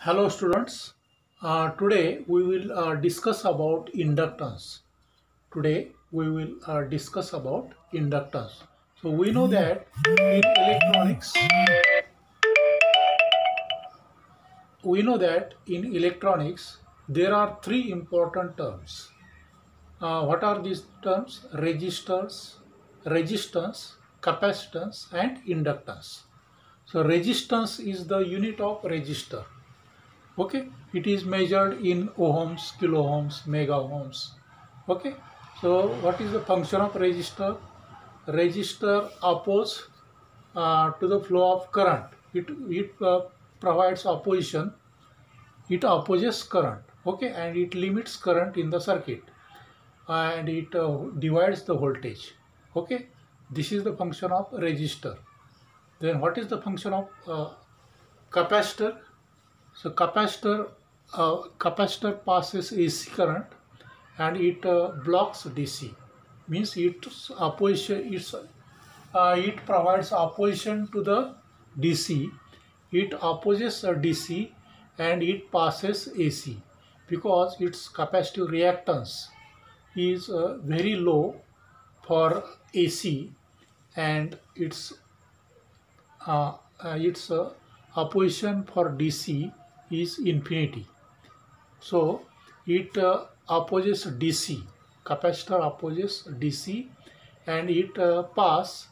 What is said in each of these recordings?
Hello students. Today we will discuss about inductance. Today we will discuss about inductance. So we know that in electronics there are three important terms. What are these terms? Resistance, capacitance, and inductance. So resistance is the unit of resistor. Okay, it is measured in ohms, kilo ohms, mega ohms. Okay, so what is the function of resistor? Resistor opposes to the flow of current. It provides opposition. It opposes current. Okay, and it limits current in the circuit, and it divides the voltage. Okay, this is the function of resistor. Then what is the function of capacitor? So capacitor passes AC current and it blocks DC. Means it provides opposition to the DC. It opposes DC and it passes AC because its capacitive reactance is very low for AC, and its opposition for DC is infinity. So it opposes DC. Capacitor opposes DC and it pass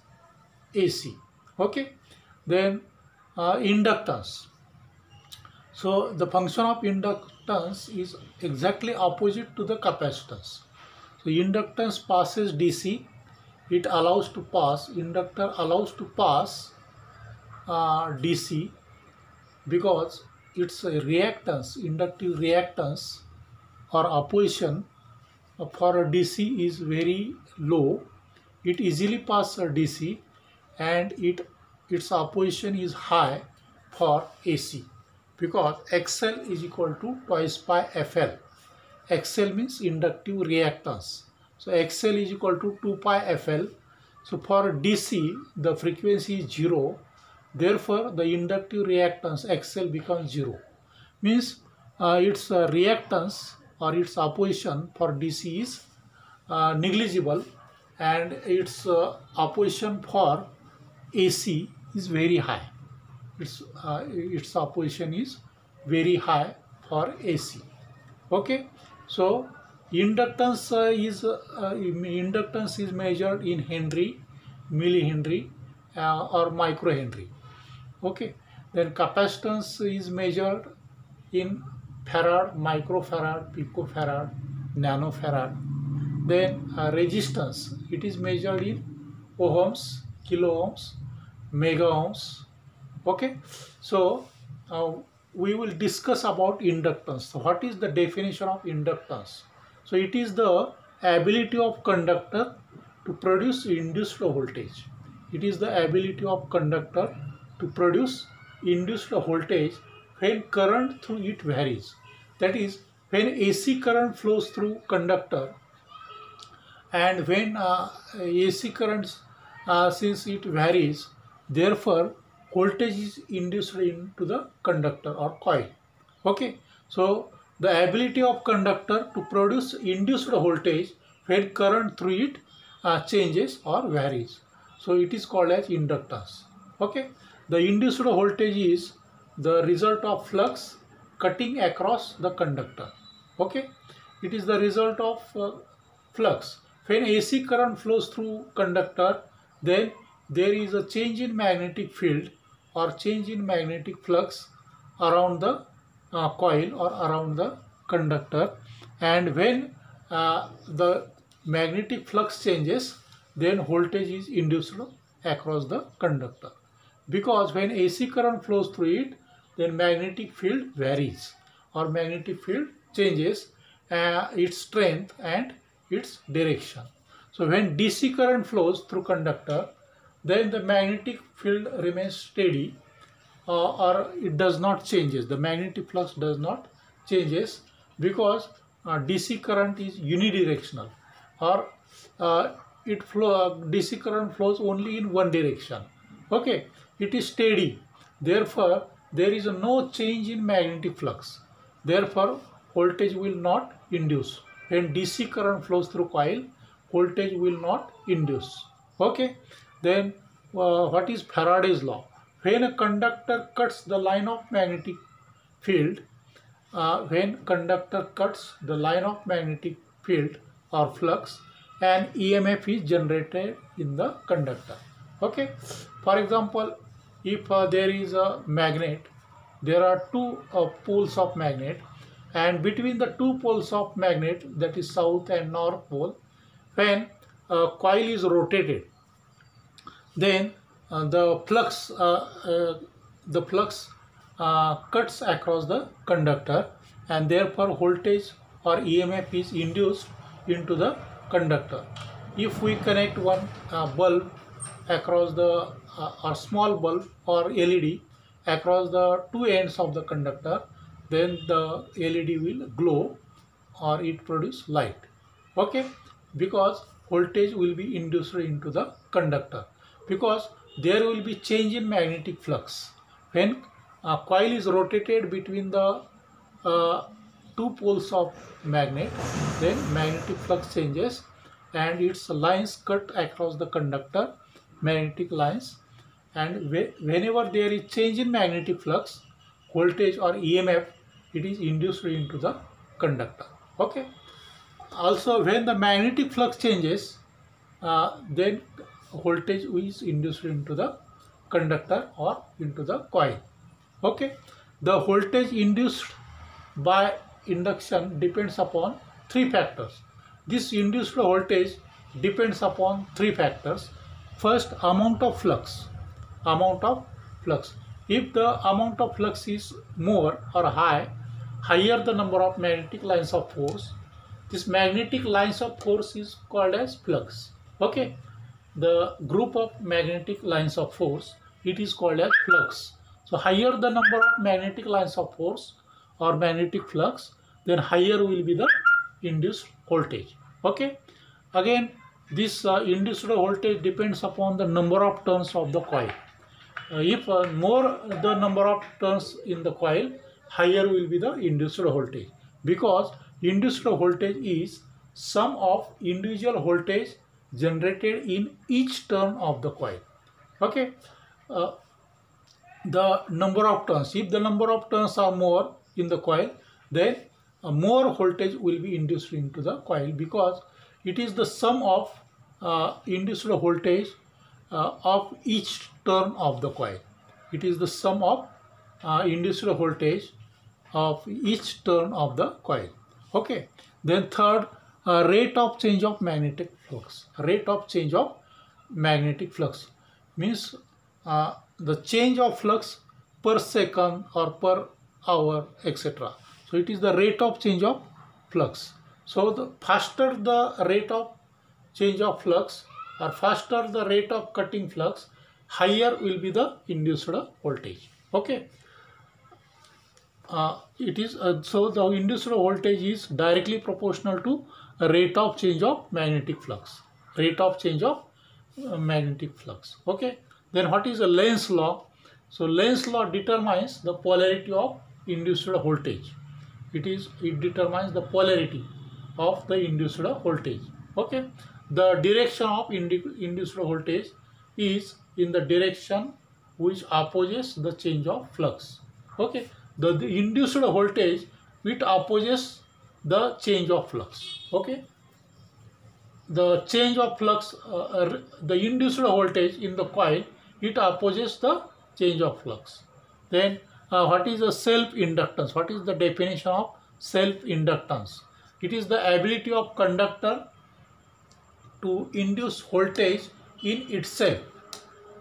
AC. Okay. Then inductance. So the function of inductance is exactly opposite to the capacitance. So inductance passes DC. It allows to pass. Inductor allows to pass DC because its reactance, inductive reactance or opposition for DC is very low. It easily passes DC and its opposition is high for AC because XL is equal to twice pi FL. XL means inductive reactance. So XL is equal to 2 pi FL. So for DC the frequency is 0. Therefore, the inductive reactance XL becomes 0. Means its reactance or its opposition for DC is negligible, and its opposition for AC is very high. Its opposition is very high for AC. Okay, so inductance is measured in Henry, millihenry, or microhenry. Okay, then capacitance is measured in farad, microfarad, picofarad, nanofarad. Then resistance, it is measured in ohms, kilo ohms, mega ohms. Okay, so we will discuss about inductance. So what is the definition of inductance? So it is the ability of conductor to produce induced voltage. It is the ability of conductor to produce induced voltage when current through it varies. That is, when AC current flows through conductor, and when AC currents, since it varies, therefore voltage is induced into the conductor or coil. Okay, so the ability of conductor to produce induced voltage when current through it changes or varies. So it is called as inductance. Okay, the induced voltage is the result of flux cutting across the conductor. Okay, it is the result of flux. When AC current flows through conductor, then there is a change in magnetic field or change in magnetic flux around the coil or around the conductor, and when the magnetic flux changes, then voltage is induced across the conductor. Because when AC current flows through it, then magnetic field varies or magnetic field changes its strength and its direction. So when DC current flows through conductor, then the magnetic field remains steady or it does not changes. The magnetic flux does not changes because DC current is unidirectional, or DC current flows only in one direction. Okay, it is steady. Therefore, there is no change in magnetic flux. Therefore, voltage will not induce. When DC current flows through coil, voltage will not induce. Okay. Then what is Faraday's law? When a conductor cuts the line of magnetic field, when conductor cuts the line of magnetic field or flux, an EMF is generated in the conductor. Okay. For example, if there is a magnet, there are two poles of magnet, and between the two poles of magnet, that is south and north pole, when a coil is rotated, then the flux cuts across the conductor, and therefore voltage or EMF is induced into the conductor. If we connect one bulb across the or small bulb or LED across the two ends of the conductor, then the LED will glow or it produce light. Okay, because voltage will be induced into the conductor, because there will be change in magnetic flux. When a coil is rotated between the two poles of magnet, then magnetic flux changes and its lines cut across the conductor, magnetic lines, and whenever there is change in magnetic flux, voltage or EMF, it is induced into the conductor. Okay. Also, when the magnetic flux changes, then voltage is induced into the conductor or into the coil. Okay. The voltage induced by induction depends upon three factors. This induced voltage depends upon three factors. First, amount of flux. Amount of flux. If the amount of flux is more or higher the number of magnetic lines of force, this magnetic lines of force is called as flux. Okay. The group of magnetic lines of force, it is called as flux. So higher the number of magnetic lines of force or magnetic flux, then higher will be the induced voltage. Okay. Again, this induced voltage depends upon the number of turns of the coil. If more the number of turns in the coil, higher will be the induced voltage, because induced voltage is sum of individual voltage generated in each turn of the coil. Okay. The number of turns, if the number of turns are more in the coil, then more voltage will be induced into the coil, because it is the sum of induced voltage of each turn of the coil. It is the sum of induced voltage of each turn of the coil. Okay. Then third, rate of change of magnetic flux. Rate of change of magnetic flux means the change of flux per second or per hour, etc. So it is the rate of change of flux. So the faster the rate of change of flux or faster the rate of cutting flux, higher will be the induced voltage. Okay. It is so the induced voltage is directly proportional to rate of change of magnetic flux. Rate of change of magnetic flux. Okay. Then what is the Lenz's law? So Lenz's law determines the polarity of induced voltage. It determines the polarity of the induced voltage. Okay. The direction of induced voltage is in the direction which opposes the change of flux. Okay. The induced voltage, it opposes the change of flux. Okay. The change of flux, the induced voltage in the coil, it opposes the change of flux. Then what is the self-inductance? What is the definition of self-inductance? It is the ability of conductor to induce voltage in itself.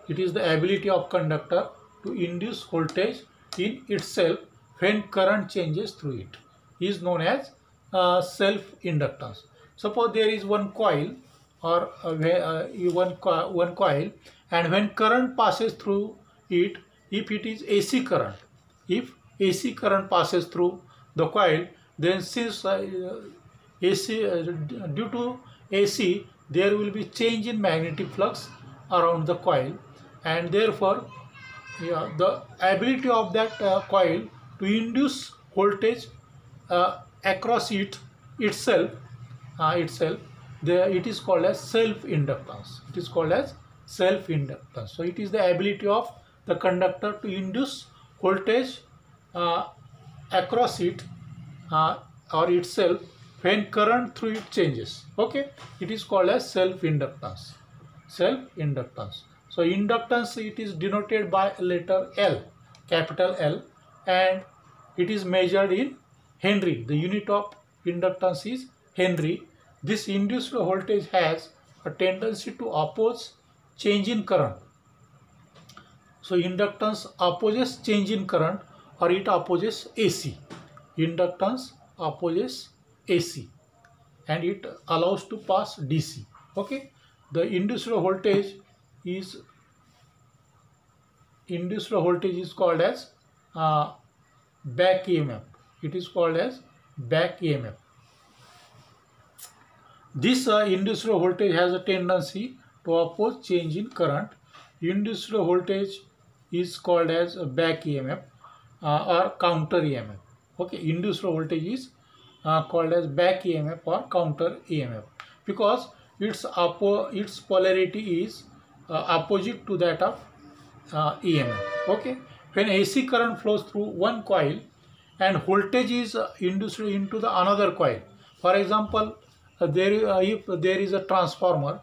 It is the ability of conductor to induce voltage in itself when current changes through it. Is known as self-inductance. Suppose there is one coil or one coil, and when current passes through it, if it is AC current, if AC current passes through the coil, then since due to AC, there will be change in magnetic flux around the coil, and therefore the ability of that coil to induce voltage across itself, it is called as self-inductance. It is called as self-inductance. So it is the ability of the conductor to induce voltage across it or itself when current through it changes. Okay, it is called as self-inductance. Self-inductance. So inductance, it is denoted by letter L, capital L, and it is measured in Henry. The unit of inductance is Henry. This induced voltage has a tendency to oppose change in current. So inductance opposes change in current, or it opposes AC. Inductance opposes AC and it allows to pass DC. Okay, the induced voltage is called as back EMF. It is called as back EMF. This induced voltage has a tendency to oppose change in current. Induced voltage is called as a back EMF or counter EMF. Okay, induced voltage is called as back EMF or counter EMF because its polarity is opposite to that of EMF. Okay, when AC current flows through one coil and voltage is induced into the another coil. For example, if there is a transformer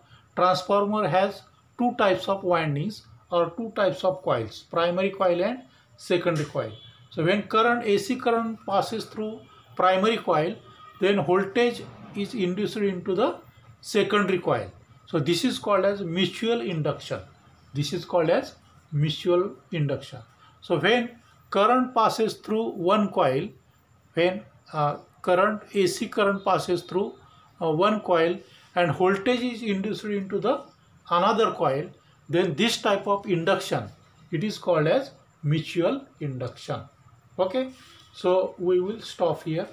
has two types of windings or two types of coils, primary coil and secondary coil. So when AC current passes through primary coil, then voltage is induced into the secondary coil. So this is called as mutual induction. This is called as mutual induction. So when current passes through one coil, when AC current passes through one coil and voltage is induced into the another coil, then this type of induction, it is called as mutual induction. Okay, so we will stop here.